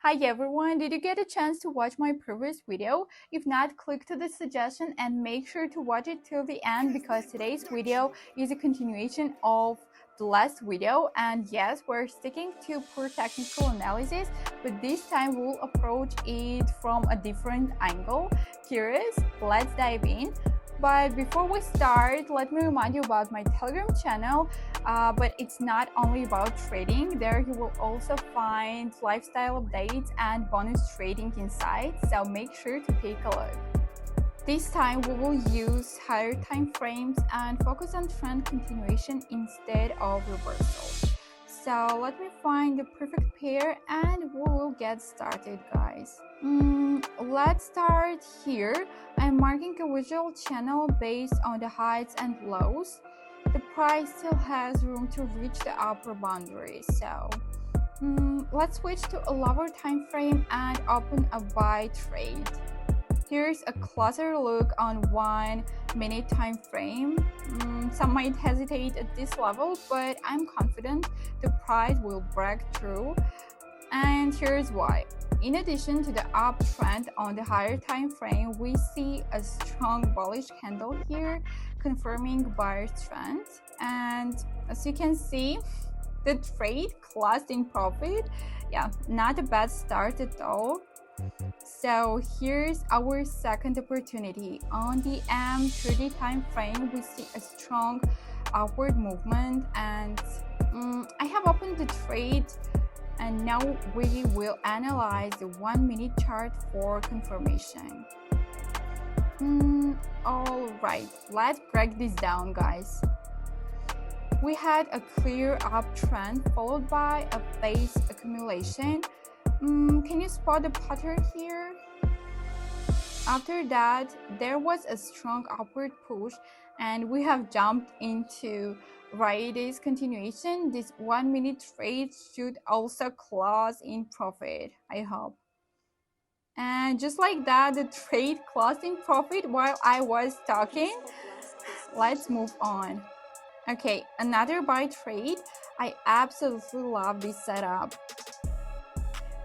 Hi everyone, did you get a chance to watch my previous video? If not, click to the suggestion and make sure to watch it till the end because today's video is a continuation of the last video. And yes, we're sticking to pure technical analysis, but this time we'll approach it from a different angle. Curious? Let's dive in. But before we start, let me remind you about my Telegram channel. But it's not only about trading. There you will also find lifestyle updates and bonus trading insights. So make sure to take a look. This time we will use higher time frames and focus on trend continuation instead of reversal. So let me find the perfect pair and we will get started, guys. Let's start here. I'm marking a visual channel based on the heights and lows. The price still has room to reach the upper boundary, so let's switch to a lower time frame and open a buy trade. Here's a closer look on 1 minute time frame. Some might hesitate at this level, but I'm confident the price will break through, and here's why. In addition to the uptrend on the higher time frame, we see a strong bullish candle here confirming buyer's trend, and as you can see, the trade closed in profit. Yeah, not a bad start at all. So here's our second opportunity. On the M30 time frame, we see a strong upward movement, and I have opened the trade, and now we will analyze the 1 minute chart for confirmation. All right, let's break this down, guys. We had a clear uptrend followed by a base accumulation. Can you spot the pattern here? After that, there was a strong upward push, and we have jumped into Friday's continuation. This 1 minute trade should also close in profit, I hope. And just like that, the trade closed in profit while I was talking. Let's move on. Okay, another buy trade. I absolutely love this setup.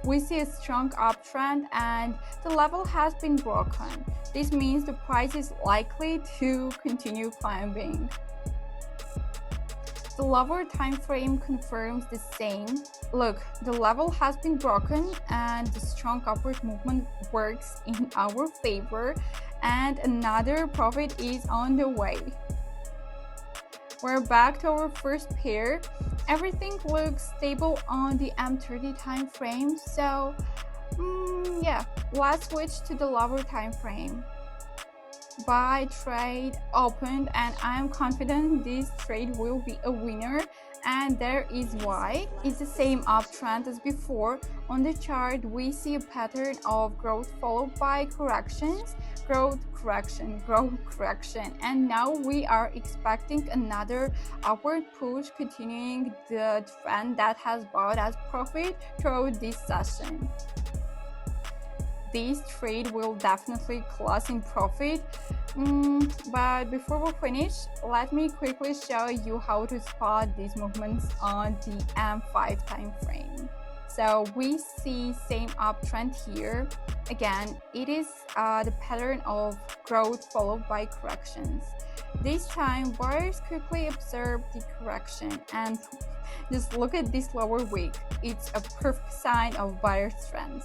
We see a strong uptrend and the level has been broken. This means the price is likely to continue climbing. The lower time frame confirms the same. Look, the level has been broken and the strong upward movement works in our favor, and another profit is on the way. We're back to our first pair. Everything looks stable on the M30 time frame, so yeah, let's switch to the lower time frame. Buy trade opened, and I'm confident this trade will be a winner, and there is why. It's the same uptrend as before. On the chart we see a pattern of growth followed by corrections, growth, correction, growth, correction, and now we are expecting another upward push, continuing the trend that has bought us profit throughout this session. This trade will definitely close in profit, but before we finish, let me quickly show you how to spot these movements on the M5 time frame. So we see same uptrend here. Again, it is the pattern of growth followed by corrections. This time buyers quickly observe the correction, and just look at this lower wick. It's a perfect sign of buyer's trends.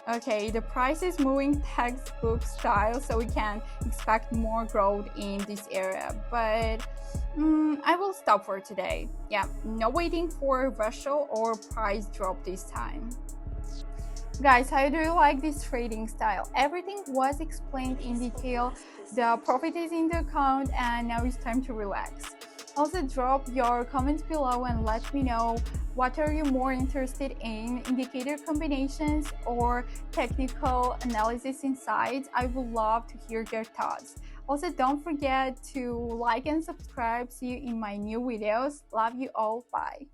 Okay, the price is moving textbook style, so we can expect more growth in this area, but I will stop for today. Yeah, no waiting for a reversal or price drop this time. Guys, how do you like this trading style? Everything was explained in detail. The profit is in the account, and now it's time to relax. Also, drop your comments below and let me know what are you more interested in, indicator combinations or technical analysis insights. I would love to hear your thoughts. Also, don't forget to like and subscribe. See you in my new videos. Love you all. Bye.